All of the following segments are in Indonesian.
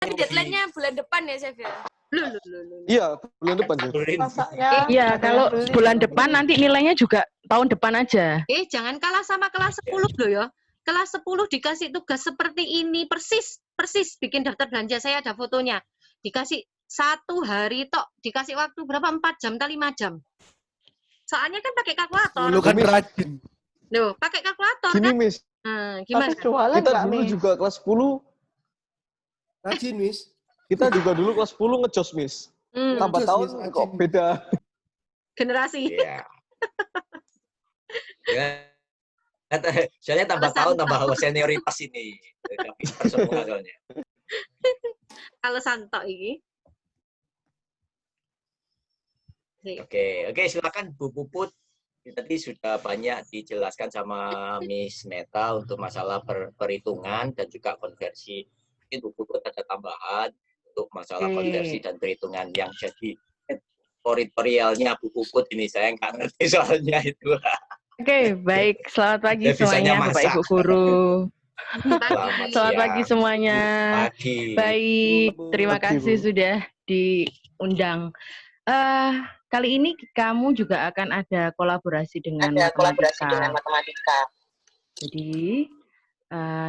Tapi deadline-nya bulan depan ya, Chef ya? Iya, bulan depan. Iya, kalau bulan depan nanti nilainya juga tahun depan aja. Jangan kalah sama kelas 10 loh ya. Kelas 10 dikasih tugas seperti ini, persis bikin daftar belanja, saya ada fotonya. Dikasih 1 hari tok, dikasih waktu berapa? 4 jam atau 5 jam. Soalnya kan pakai kalkulator. Lu kan rajin. Loh, pakai kalkulator Gini, kan? Miss. Gimana? Kita dulu juga kelas 10. Rajin, Miss. Kita juga dulu kelas 10 ngejos, Miss. Tambah tahun kok beda. Generasi. Iya. Ya. Soalnya tambah tahun tambah senioritas ini. Semua soalnya. Kalau santok ini. Oke, silakan Bu Puput. Tadi sudah banyak dijelaskan sama Miss Meta untuk masalah perhitungan dan juga konversi. Mungkin Bu Puput ada tambahan untuk masalah konversi dan perhitungan yang jadi tutorialnya Bu Puput ini. Saya nggak ngerti soalnya itu. Oke, baik. Selamat pagi semuanya, Bapak Ibu Guru. Selamat pagi semuanya. Pagi. Baik, terima kasih sudah diundang. Kali ini kamu juga akan ada kolaborasi dengan matematika. Jadi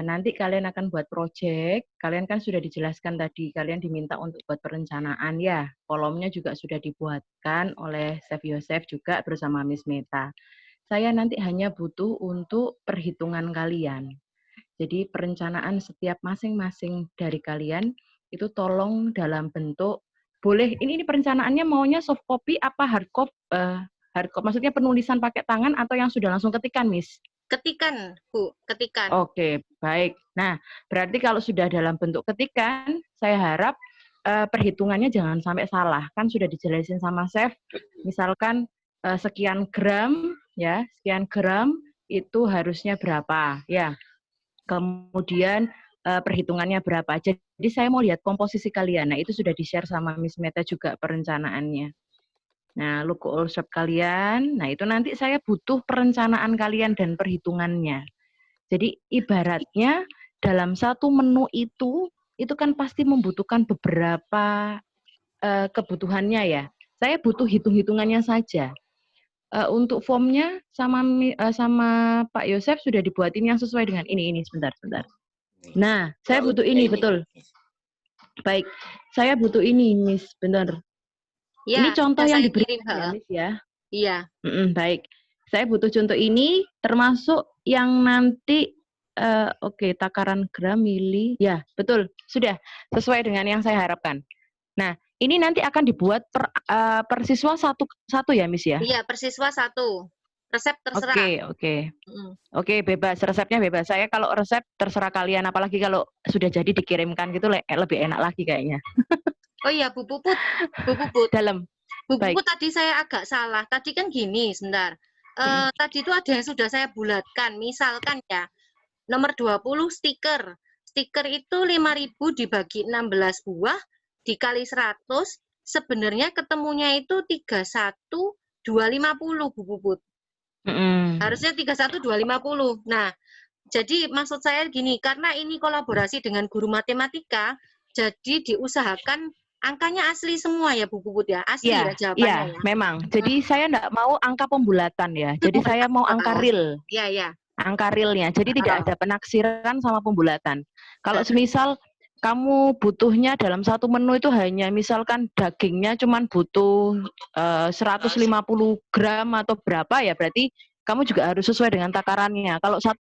nanti kalian akan buat project. Kalian kan sudah dijelaskan tadi, kalian diminta untuk buat perencanaan ya. Kolomnya juga sudah dibuatkan oleh Chef Yosef juga bersama Miss Meta. Saya nanti hanya butuh untuk perhitungan kalian. Jadi perencanaan setiap masing-masing dari kalian itu tolong dalam bentuk, boleh ini perencanaannya maunya soft copy apa hard copy, maksudnya penulisan pakai tangan atau yang sudah langsung ketikan, Miss? Ketikan, Bu, ketikan. Oke, baik. Nah, berarti kalau sudah dalam bentuk ketikan, saya harap perhitungannya jangan sampai salah. Kan sudah dijelasin sama Chef, misalkan sekian gram, ya, sekian gram itu harusnya berapa, ya. Kemudian perhitungannya berapa. Jadi saya mau lihat komposisi kalian. Nah, itu sudah di-share sama Miss Meta juga perencanaannya. Nah, look all shop kalian. Nah, itu nanti saya butuh perencanaan kalian dan perhitungannya. Jadi ibaratnya dalam satu menu itu kan pasti membutuhkan beberapa kebutuhannya ya. Saya butuh hitung-hitungannya saja. Untuk formnya sama Pak Yosef sudah dibuatin yang sesuai dengan ini sebentar. Nah, saya butuh ini betul. Baik, saya butuh ini, Miss, benar. Ya, ini contoh yang diberikan ya, Miss ya. Iya. Baik, saya butuh contoh ini termasuk yang nanti takaran gram, mili, ya betul, sudah sesuai dengan yang saya harapkan. Nah, ini nanti akan dibuat per siswa satu ya, Miss ya? Iya, per siswa 1. Resep terserah. Oke, bebas. Resepnya bebas. Saya kalau resep terserah kalian, apalagi kalau sudah jadi dikirimkan gitu lebih enak lagi kayaknya. Oh iya, Bu Puput. Dalam. Bu Puput tadi saya agak salah. Tadi kan gini, sebentar. Tadi itu ada yang sudah saya bulatkan. Misalkan ya, nomor 20 stiker. Stiker itu 5.000 dibagi 16 buah, dikali 100, sebenarnya ketemunya itu 31.250, Bu Puput. Harusnya 31.250. Nah, jadi maksud saya gini, karena ini kolaborasi dengan guru matematika, jadi diusahakan angkanya asli semua ya, Bu Puput ya? Asli ya jawabannya ya? Memang. Jadi saya enggak mau angka pembulatan ya. Jadi saya mau angka real. Iya. Angka realnya. Jadi tidak ada penaksiran sama pembulatan. Kalau semisal kamu butuhnya dalam satu menu itu hanya misalkan dagingnya cuman butuh 150 gram atau berapa ya, berarti kamu juga harus sesuai dengan takarannya. Kalau 1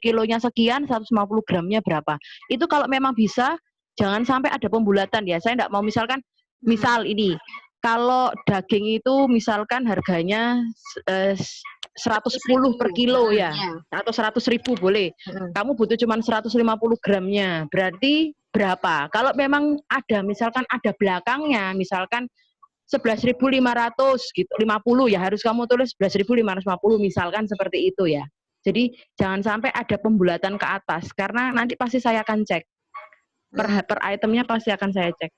kilonya sekian, 150 gramnya berapa. Itu kalau memang bisa, jangan sampai ada pembulatan ya. Saya enggak mau misalkan, misal ini, kalau daging itu misalkan harganya 110 per kilo ya, atau 100.000 boleh. Kamu butuh cuma 150 gramnya, berarti berapa? Kalau memang ada, misalkan ada belakangnya, misalkan 11.500 gitu, 50 ya harus kamu tulis 11.550 misalkan seperti itu ya. Jadi jangan sampai ada pembulatan ke atas, karena nanti pasti saya akan cek. Per itemnya pasti akan saya cek.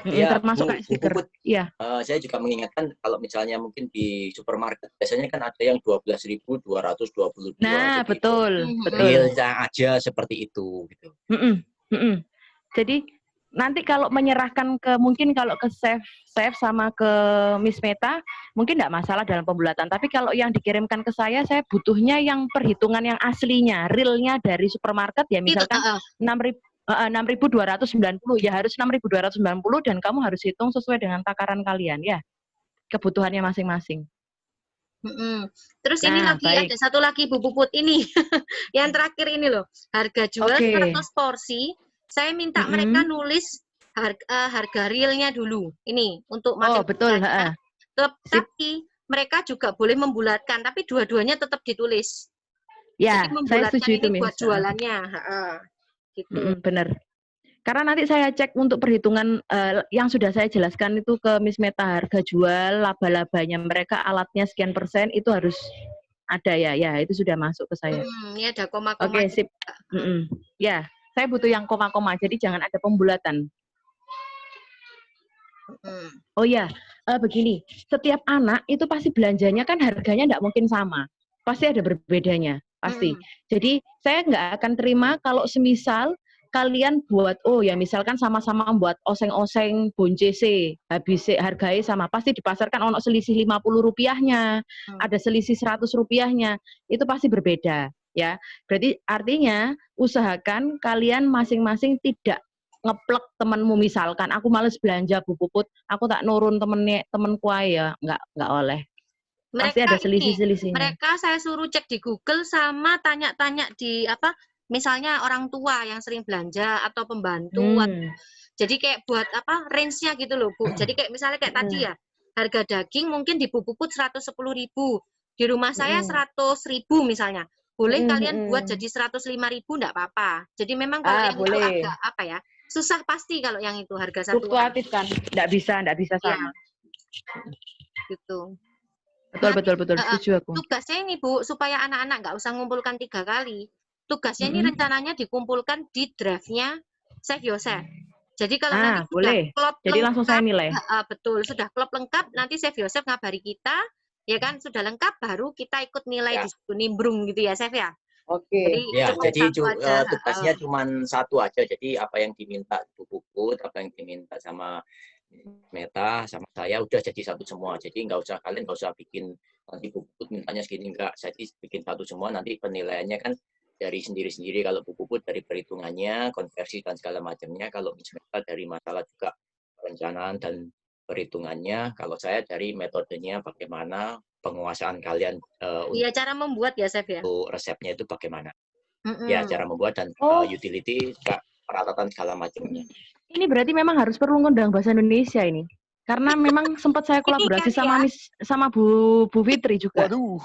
Termasuk kayak stiker. Iya. Saya juga mengingatkan kalau misalnya mungkin di supermarket biasanya kan ada yang 12.222. Nah, betul. Realnya aja seperti itu gitu. Jadi nanti kalau menyerahkan ke mungkin kalau ke Chef sama ke Miss Meta mungkin tidak masalah dalam pembulatan. Tapi kalau yang dikirimkan ke saya butuhnya yang perhitungan yang aslinya, realnya dari supermarket ya misalkan 6.290 ya harus 6.290 dan kamu harus hitung sesuai dengan takaran kalian ya kebutuhannya masing-masing. Terus ini lagi ada satu lagi Bu Puput ini yang terakhir ini loh, harga jual 100 porsi. Saya minta mereka nulis harga realnya dulu. Ini untuk masing-masing. Oh, betul. Tapi mereka juga boleh membulatkan, tapi dua-duanya tetap ditulis. Ya, saya setuju itu, Miss. Buat jualannya. Gitu. Benar. Karena nanti saya cek untuk perhitungan yang sudah saya jelaskan itu ke Miss Meta, harga jual, laba-labanya mereka, alatnya sekian persen, itu harus ada ya. Ya, itu sudah masuk ke saya. Ini ada koma-koma. Oke, sip. Ya. Saya butuh yang koma-koma, jadi jangan ada pembulatan. Oh ya, begini, setiap anak itu pasti belanjanya kan harganya tidak mungkin sama, pasti ada berbedanya, pasti. Jadi saya nggak akan terima kalau semisal kalian buat, misalkan sama-sama buat oseng-oseng boncese, habis harganya sama, pasti dipasarkan ono selisih 50 rupiahnya, ada selisih 100 rupiahnya, itu pasti berbeda. Ya, berarti artinya usahakan kalian masing-masing tidak ngeplek temanmu, misalkan aku males belanja Bu Puput, aku tak nurun temenku ya, nggak oleh. Pasti ada selisih-selisihnya. Mereka saya suruh cek di Google sama tanya-tanya di misalnya orang tua yang sering belanja atau pembantu. Jadi kayak buat range-nya gitu loh Bu. Jadi kayak misalnya kayak tadi ya, harga daging mungkin di Bu Puput 110.000, di rumah saya 100.000 misalnya. Boleh kalian buat jadi 105.000 enggak apa-apa. Jadi memang kalau yang itu agak susah pasti kalau yang itu harga satu. Fluktuatif kan, enggak bisa sama. Gitu. Betul, setuju aku. Tugasnya ini Bu, supaya anak-anak nggak usah ngumpulkan 3 kali. Tugasnya ini rencananya dikumpulkan di draft-nya Chef Yosef. Jadi kalau nanti boleh. Klop jadi lengkap, langsung saya nilai. Betul, sudah klop lengkap, nanti Chef Yosef ngabari kita. Ya kan, sudah lengkap, baru kita ikut nilai di situ, nimbrung gitu ya, Chef ya? Oke. Jadi tugasnya cuma satu aja. Jadi apa yang diminta Bu Puput, apa yang diminta sama Meta, sama saya, udah jadi satu semua. Jadi kalian nggak usah bikin, nanti Bu Puput mintanya segini, enggak. Jadi bikin satu semua, nanti penilaiannya kan dari sendiri-sendiri. Kalau Bu Puput dari perhitungannya, konversi dan segala macamnya. Kalau Meta dari masalah juga perencanaan dan perhitungannya, kalau saya dari metodenya bagaimana, penguasaan kalian cara membuat ya, Chef ya. Resepnya itu bagaimana. Ya, cara membuat dan utility, peralatan segala macamnya. Ini berarti memang harus perlu ngundang bahasa Indonesia ini. Karena memang sempat saya kolaborasi sama Bu Fitri juga. Waduh.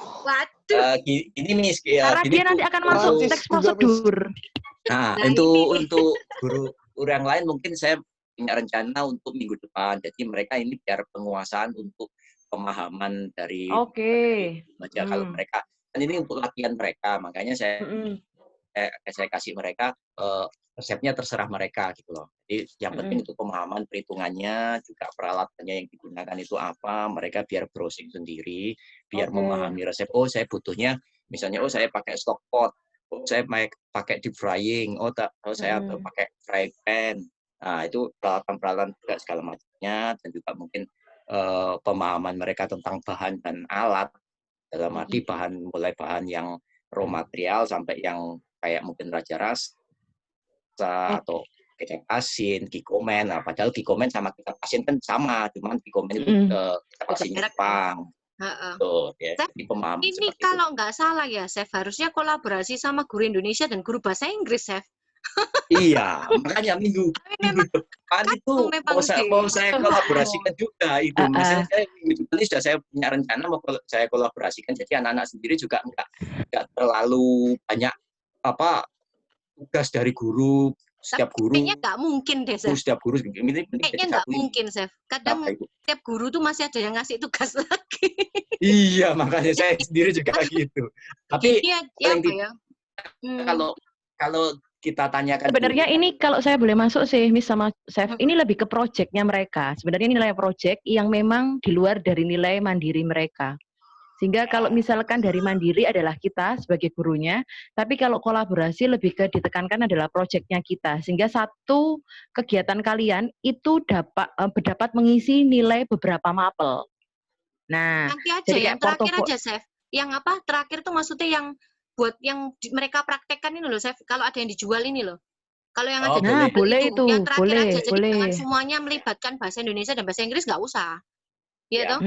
Gini Miss, karena dia nanti akan masuk teks prosedur. Nah, untuk guru yang lain mungkin saya punya rencana untuk minggu depan. Jadi mereka ini biar penguasaan untuk pemahaman dari baca. Kalau mereka, dan ini untuk latihan mereka, makanya saya kasih mereka resepnya terserah mereka gitu loh. Jadi yang penting itu pemahaman perhitungannya, juga peralatannya yang digunakan itu apa, mereka biar browsing sendiri, biar memahami resep. Oh, saya butuhnya misalnya saya pakai stock pot, saya pakai deep frying, saya pakai fry pan. Nah, itu peralatan-peralatan juga segala macamnya, dan juga mungkin pemahaman mereka tentang bahan dan alat, dalam arti mulai bahan yang raw material sampai yang kayak mungkin raja rasa atau kecap asin, kikomen. Nah, padahal kikomen sama kecap asin kan sama, cuman kikomen itu kecap asin Jepang. Tuh, ya. Jadi pemahaman ini kalau nggak salah ya, Chef, harusnya kolaborasi sama guru Indonesia dan guru bahasa Inggris, Chef. Iya, makanya minggu depan itu mau saya kolaborasikan juga itu. Misalnya minggu depan ini sudah saya punya rencana mau saya kolaborasikan. Jadi anak-anak sendiri juga nggak terlalu banyak tugas dari guru. Setiap guru. Kayaknya nggak mungkin deh, Chef. Setiap guru kayaknya nggak mungkin, Chef. Kadang setiap guru tuh masih ada yang ngasih tugas lagi. Iya, makanya saya sendiri juga gitu. Tapi kalau kita tanyakan sebenarnya ini kalau saya boleh masuk sih Miss sama Chef, ini lebih ke projectnya mereka. Sebenarnya nilai project yang memang di luar dari nilai mandiri mereka. Sehingga kalau misalkan dari mandiri adalah kita sebagai gurunya, tapi kalau kolaborasi lebih ke ditekankan adalah proyeknya kita. Sehingga satu kegiatan kalian itu dapat mengisi nilai beberapa mapel. Nah, Nanti aja jadi yang kayak terakhir portofolio. aja, Chef. Yang apa? Terakhir tuh maksudnya yang buat yang mereka praktekkan ini loh, Chef. Kalau ada yang dijual ini loh. Kalau yang ada Nah, di boleh itu, itu, yang terakhir boleh, aja. Jadi boleh. jangan semuanya melibatkan bahasa Indonesia dan bahasa Inggris nggak usah. Iya Ya. toh?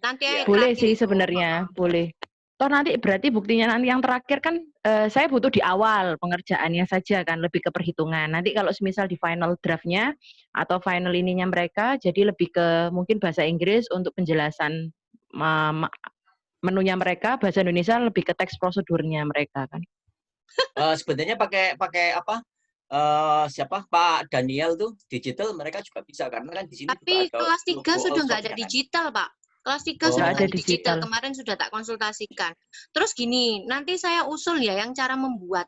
Nanti Ya. yang Boleh terakhir sih itu. sebenarnya, boleh. Toh nanti berarti buktinya nanti yang terakhir kan saya butuh di awal pengerjaannya saja kan, lebih ke perhitungan. Nanti kalau misal di final draftnya atau final ininya mereka jadi lebih ke mungkin bahasa Inggris untuk penjelasan menunya mereka, bahasa Indonesia lebih ke teks prosedurnya mereka kan. Sebenarnya pakai apa? Siapa Pak Daniel tuh digital mereka juga bisa karena kan di sini Tapi juga ada kelas 3 logo sudah nggak ada Allsoft kan. digital, Pak. Kelas 3 Oh. sudah Nggak ada ada digital. digital. Kemarin sudah tak konsultasikan. Terus gini, nanti saya usul ya yang cara membuat.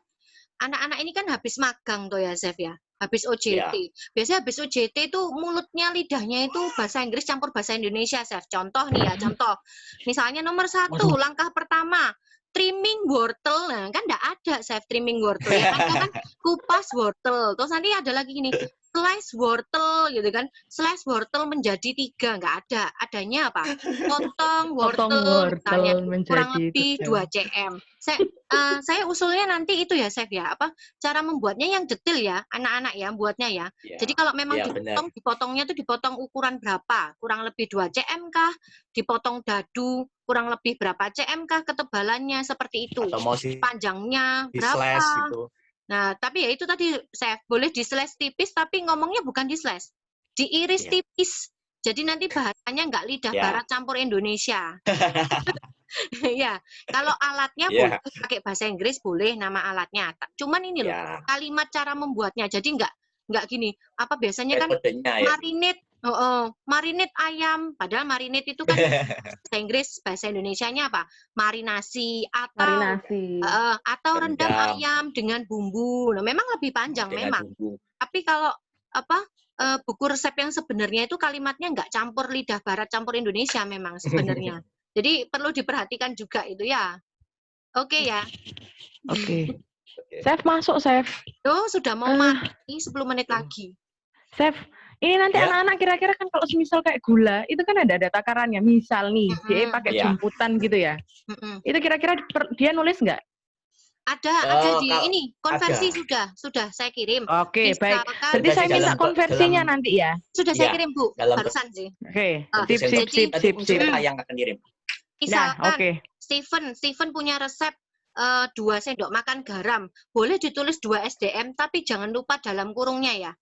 Anak-anak ini kan habis magang tuh ya, Chef ya. Habis OJT. Ya. Biasanya habis OJT itu mulutnya, lidahnya itu bahasa Inggris campur bahasa Indonesia, Chef. Contoh nih ya, contoh. Misalnya nomor 1, langkah pertama. Trimming wortel. Nah, kan enggak ada, Chef, trimming wortel. Yang ada kan kupas wortel. Terus nanti ada lagi gini, slice wortel gitu kan. Slice wortel menjadi 3. Enggak ada. Adanya apa? Potong wortel, misalnya. Kurang lebih 2 cm. Saya usulnya nanti itu ya, Chef ya. Apa cara membuatnya yang detail ya, anak-anak ya buatnya ya. Jadi kalau memang dipotongnya tuh dipotong ukuran berapa? Kurang lebih 2 cm kah? Dipotong dadu kurang lebih berapa cm kah ketebalannya, seperti itu. Atau mau panjangnya berapa? Gitu. Nah, tapi ya itu tadi, Chef, boleh di slash tipis tapi ngomongnya bukan di slash. Diiris tipis. Jadi nanti bahasanya nggak lidah barat campur Indonesia. Ya, kalau alatnya boleh pakai bahasa Inggris, boleh nama alatnya. Cuman ini loh, kalimat cara membuatnya. Jadi nggak gini. Apa biasanya kan marinate, marinate ayam. Padahal marinate itu kan bahasa Inggris, bahasa Indonesianya apa? Marinasi atau rendam ayam dengan bumbu. Nah, memang lebih panjang memang. Tapi kalau apa buku resep yang sebenarnya itu kalimatnya nggak campur lidah barat campur Indonesia memang sebenarnya. Jadi perlu diperhatikan juga itu ya. Oke ya. Oke. Chef masuk, Chef. Oh, sudah mau mati 10 menit lagi. Chef, ini nanti anak-anak kira-kira kan kalau misal kayak gula, itu kan ada takarannya. Misal nih, dia pakai jemputan gitu ya. Itu kira-kira dia nulis nggak? Ada di ini, konversi sudah saya kirim. Oke, baik. Berarti saya minta konversinya nanti ya. Sudah saya kirim, Bu. Barusan sih. Oke, sip. Yang akan kirim. Misalkan Steven punya resep 2 sendok makan garam. Boleh ditulis 2 SDM, tapi jangan lupa dalam kurungnya ya.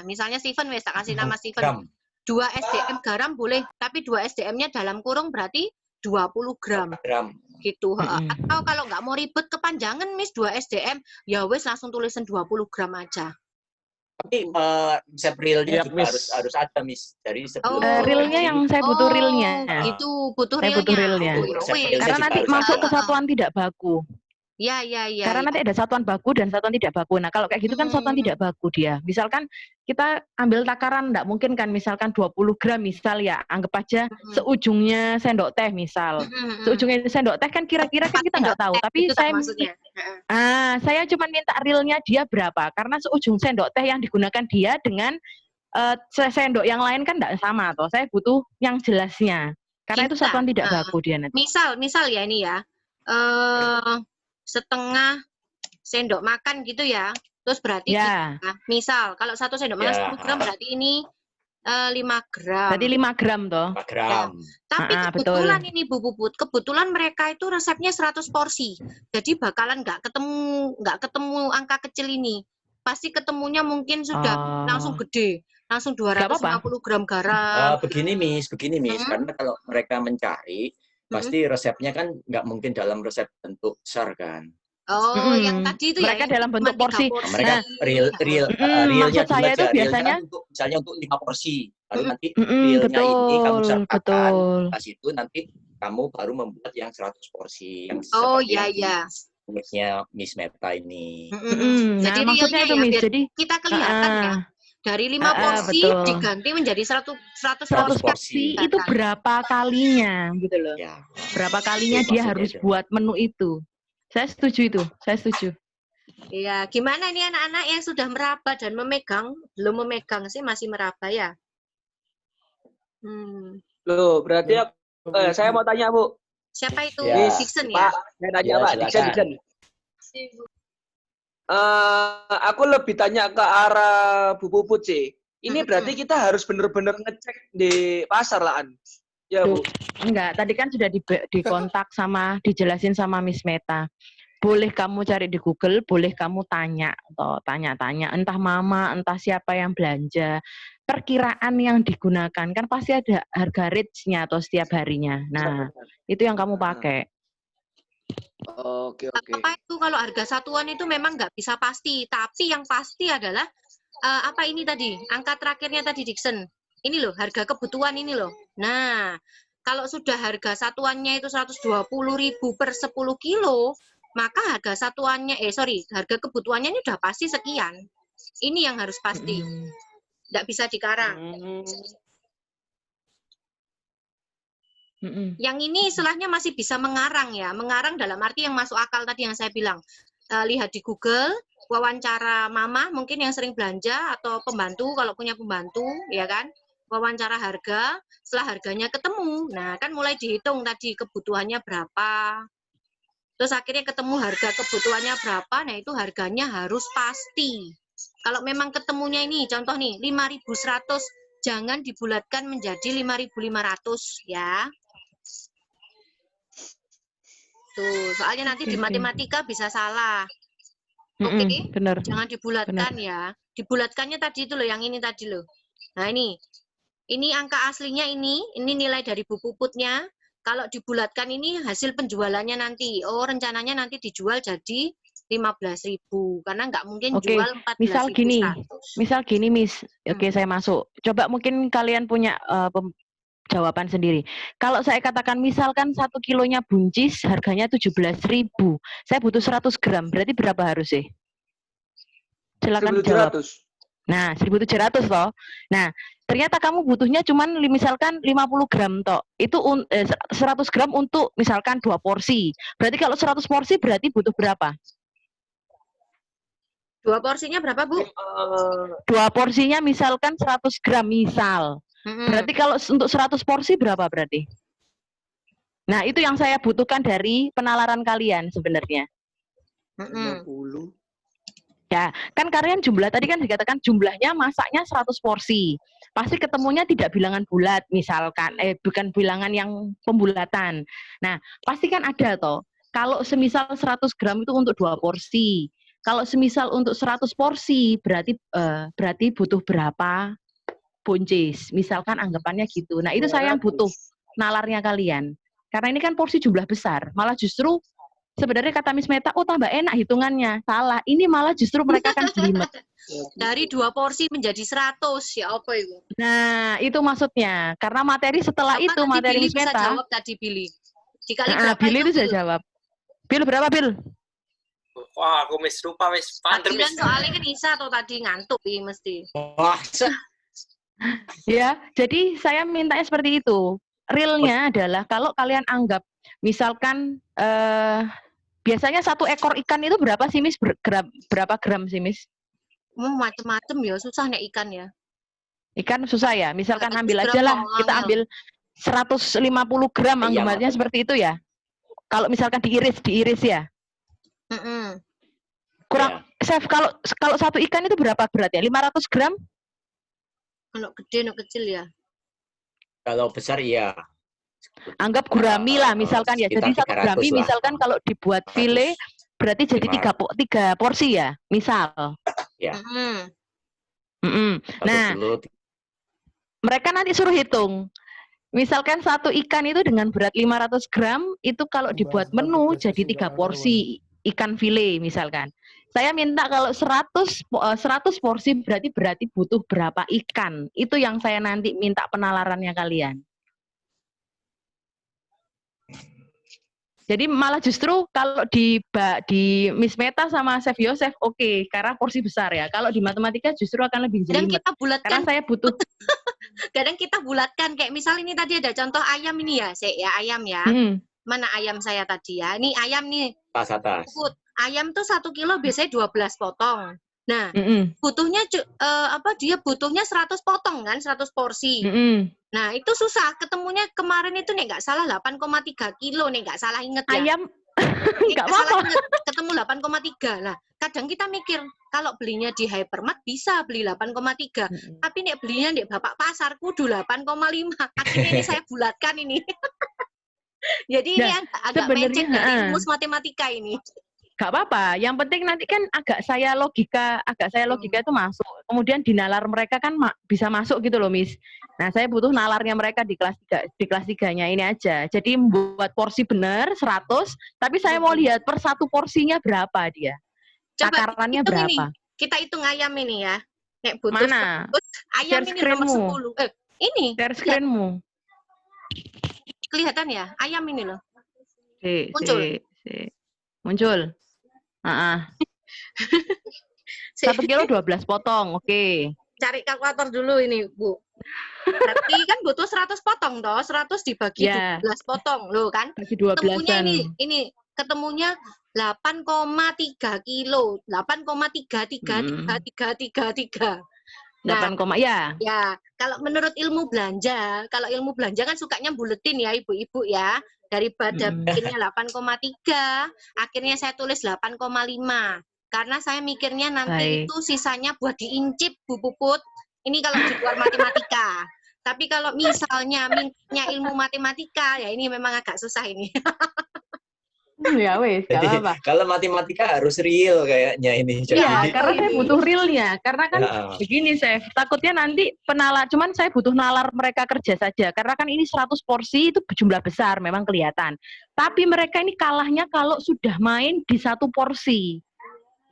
Misalnya Steven, tak kasih nama Steven. 2 SDM garam boleh, tapi 2 SDM-nya dalam kurung berarti 20 gram. Gitu. Atau kalau nggak mau ribet kepanjangan, Miss, 2 SDM, ya wes langsung tulisin 20 gram aja. Tapi resep realnya juga harus ada, Miss. Dari sebelum realnya yang saya butuh realnya. Itu butuh saya realnya. Karena nanti masuk ke satuan tidak baku. Ya. Karena nanti ada satuan baku dan satuan tidak baku. Nah, kalau kayak gitu kan satuan tidak baku dia. Misalkan kita ambil takaran, enggak mungkin kan misalkan 20 gram misal ya, anggap aja seujungnya sendok teh misal. Seujungnya sendok teh kan kira-kira kan kita nggak tahu. Tapi saya cuma minta realnya dia berapa. Karena seujung sendok teh yang digunakan dia dengan sendok yang lain kan enggak sama toh. Saya butuh yang jelasnya. Karena itu satuan tidak baku dia nanti. Misal ya ini ya. Setengah sendok makan gitu ya. Terus berarti misal kalau 1 sendok makan 10 gram berarti ini 5 gram. Berarti 5 gram toh. 5 gram. Tapi kebetulan ini Bu Puput, kebetulan mereka itu resepnya 100 porsi. Jadi bakalan nggak ketemu angka kecil ini. Pasti ketemunya mungkin sudah langsung gede. Langsung 250 gram garam. Begini Miss, karena kalau mereka mencari pasti resepnya kan nggak mungkin dalam resep bentuk besar kan. Yang tadi itu mereka dalam bentuk porsi. Mereka realnya maksud saya itu biasanya misalnya untuk 5 porsi. Lalu nanti realnya ini kamu sertakan pas itu nanti kamu baru membuat yang 100 porsi yang Miss Meta ini. Jadi maksudnya itu Miss, jadi kita kelihatan ya. Dari 5 porsi betul. diganti menjadi 100 100 porsi. porsi itu berapa kalinya gitu loh. Ya. Berapa kalinya Itu dia maksudnya harus itu. buat menu itu. Saya setuju itu, saya setuju. Iya, gimana nih anak-anak yang sudah meraba dan memegang? Belum memegang sih, masih meraba ya? Loh, berarti saya mau tanya, Bu. Siapa itu? Ya. Dixon ya? Pak, saya tanya, Ya, Pak. silakan. Dixon. Aku lebih tanya ke arah Bu Puput sih. Ini berarti kita harus benar-benar ngecek di pasar lah, An. Ya, Bu. Enggak, tadi kan sudah dikontak sama, dijelasin sama Miss Meta. Boleh kamu cari di Google, boleh kamu tanya atau tanya-tanya, entah mama, entah siapa yang belanja. Perkiraan yang digunakan kan pasti ada harga rate-nya atau setiap harinya. Nah, itu yang kamu pakai. Oke. Apa itu kalau harga satuan itu memang nggak bisa pasti, tapi yang pasti adalah apa ini tadi? Angka terakhirnya tadi Dixon. Ini loh, harga kebutuhan ini loh. Nah, kalau sudah harga satuannya itu 120.000 per 10 kilo, maka harga satuannya harga kebutuhannya ini udah pasti sekian. Ini yang harus pasti. Nggak bisa dikarang. Yang ini istilahnya masih bisa mengarang ya. Mengarang dalam arti yang masuk akal tadi yang saya bilang. Lihat di Google, wawancara mama mungkin yang sering belanja atau pembantu kalau punya pembantu, ya kan? Wawancara harga, setelah harganya ketemu. Nah, kan mulai dihitung tadi kebutuhannya berapa. Terus akhirnya ketemu harga kebutuhannya berapa, nah itu harganya harus pasti. Kalau memang ketemunya ini, contoh nih, 5.100, jangan dibulatkan menjadi 5.500 ya. Tuh, soalnya nanti di matematika bisa salah. Oke, benar. jangan dibulatkan ya. Dibulatkannya tadi itu loh, yang ini tadi loh. Nah ini angka aslinya ini nilai dari Bu Puputnya. Kalau dibulatkan ini hasil penjualannya nanti. Oh, rencananya nanti dijual jadi 15.000 karena nggak mungkin jual 14.100. Misal gini, Miss. Oke, saya masuk. Coba mungkin kalian punya jawaban sendiri. Kalau saya katakan misalkan 1 kilonya buncis harganya 17.000. Saya butuh 100 gram. Berarti berapa harus sih? Silakan jawab. Nah, 1.700 toh. Nah, ternyata kamu butuhnya cuman misalkan 50 gram toh. Itu 100 gram untuk misalkan 2 porsi. Berarti kalau 100 porsi berarti butuh berapa? 2 porsinya berapa, Bu? 2 porsinya misalkan 100 gram misal. Berarti kalau untuk 100 porsi berapa berarti? Nah, itu yang saya butuhkan dari penalaran kalian sebenarnya. 50. Ya, kan kalian jumlah tadi kan dikatakan jumlahnya masaknya 100 porsi. Pasti ketemunya tidak bilangan bulat misalkan, bukan bilangan yang pembulatan. Nah, pasti kan ada toh. Kalau semisal 100 gram itu untuk 2 porsi. Kalau semisal untuk 100 porsi berarti butuh berapa buncis. Misalkan anggapannya gitu. Nah, itu saya yang butuh nalarnya kalian. Karena ini kan porsi jumlah besar. Malah justru sebenarnya kata Miss Meta, oh tambah enak hitungannya. Salah. Ini malah justru mereka kan jelimet. Dari 2 porsi menjadi 100. Ya apa itu? Nah, itu maksudnya. Karena materi setelah apa itu, materi Billy Miss Meta. bisa jawab tadi, Billy. Dikali berapa Billy itu saya Bill? jawab. Bill, berapa, Bill? Wah, aku Miss lupa, Miss. Tadi kan soalnya kan Isa atau tadi ngantuk ya mesti. Wah, Ya, jadi saya mintanya seperti itu. Realnya adalah kalau kalian anggap, misalkan biasanya 1 ekor ikan itu berapa sih, Miss? Berapa gram sih, Miss? Macem-macem ya, susah nih ikan ya. Ikan susah ya. Misalkan 100 ambil gram aja lah, doang. kita ambil 150 gram Iya, anggapannya seperti itu ya. Kalau misalkan diiris ya. Kurang, Chef, kalau 1 ikan itu berapa beratnya? 500 gram? Kalau gede, no kecil ya. kalau besar iya. Anggap gurami lah misalkan ya. Jadi 1 gurami misalkan kalau dibuat file berarti jadi 3 porsi ya, misal. Ya. Nah, mereka nanti suruh hitung. Misalkan 1 ikan itu dengan berat 500 gram itu kalau dibuat menu jadi 3 porsi ikan file misalkan. Saya minta kalau 100 porsi berarti butuh berapa ikan. Itu yang saya nanti minta penalarannya kalian. Jadi malah justru kalau di Miss Meta sama Chef Yosef oke, karena porsi besar ya. Kalau di matematika justru akan lebih Dan jelimet. kita bulatkan, Karena saya butuh kadang kita bulatkan kayak misal ini tadi ada contoh ayam ini ya, ayam ya. Mana ayam saya tadi ya? Ini ayam nih. Pas atas. Ayam tuh 1 kilo biasanya 12 potong. Nah, butuhnya dia butuhnya 100 potong kan, 100 porsi. Nah, itu susah. Ketemunya kemarin itu nih nggak salah 8,3 kilo nih, nggak salah inget ya. Ayam nggak apa-apa. Ketemu 8,3. Nah, kadang kita mikir kalau belinya di hypermart bisa beli 8,3. Tapi nih belinya nih bapak pasar kudu 8,5. Akhirnya ini saya bulatkan ini. Jadi ini agak mecet dari rumus matematika ini. Gak apa-apa, yang penting nanti kan agak saya logika itu masuk. Kemudian di nalar mereka kan bisa masuk gitu loh, Miss. Nah, saya butuh nalarnya mereka di kelas 3-nya ini aja. Jadi membuat porsi benar 100, tapi saya mau lihat per satu porsinya berapa dia. Coba takarannya berapa? Ini. Kita hitung ayam ini ya. Nek butuh mana? 100, ayam share ini nomor 10. Ini. Share screen-mu. Kelihatan ya? Ayam ini loh. Muncul. Muncul. 1 kilo 12 potong, oke. Cari kalkulator dulu ini, Bu. Berarti kan butuh 100 potong toh, 100 dibagi 12 potong loh kan. Bagi 12-an. Ini ketemunya 8,3 kilo, 8,33333. Nah, 8, ya. Ya, kalau menurut ilmu belanja kan sukanya buletin ya ibu-ibu ya. Daripada bikinnya 8,3, akhirnya saya tulis 8,5. Karena saya mikirnya nanti itu sisanya buat diincip, Bu Puput. Ini kalau di luar matematika. Tapi kalau misalnya mintanya ilmu matematika, ya ini memang agak susah ini. Ya wes, gak apa-apa. Kalau matematika harus real kayaknya ini. Iya, karena saya butuh realnya. Karena kan begini, Chef, takutnya nanti cuman saya butuh nalar mereka kerja saja. Karena kan ini 100 porsi itu jumlah besar, memang kelihatan. Tapi mereka ini kalahnya kalau sudah main di 1 porsi.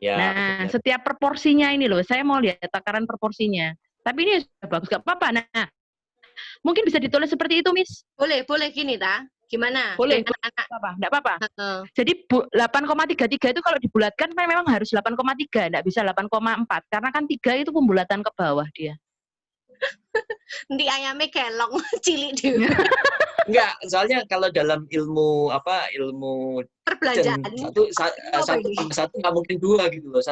Ya, nah, setiap proporsinya ini loh, saya mau lihat takaran proporsinya. Tapi ini sudah bagus, gak apa-apa. Nah, mungkin bisa ditulis seperti itu, Miss. Boleh gini, ta? Gimana? Boleh, enggak apa-apa. Jadi 8,33 itu kalau dibulatkan memang harus 8,3, enggak bisa 8,4 karena kan 3 itu pembulatan ke bawah dia. Nanti ayamnya kelong cilik dia. Enggak, soalnya kalau dalam ilmu ilmu perbelanjaan satu nggak mungkin 2 gitu loh.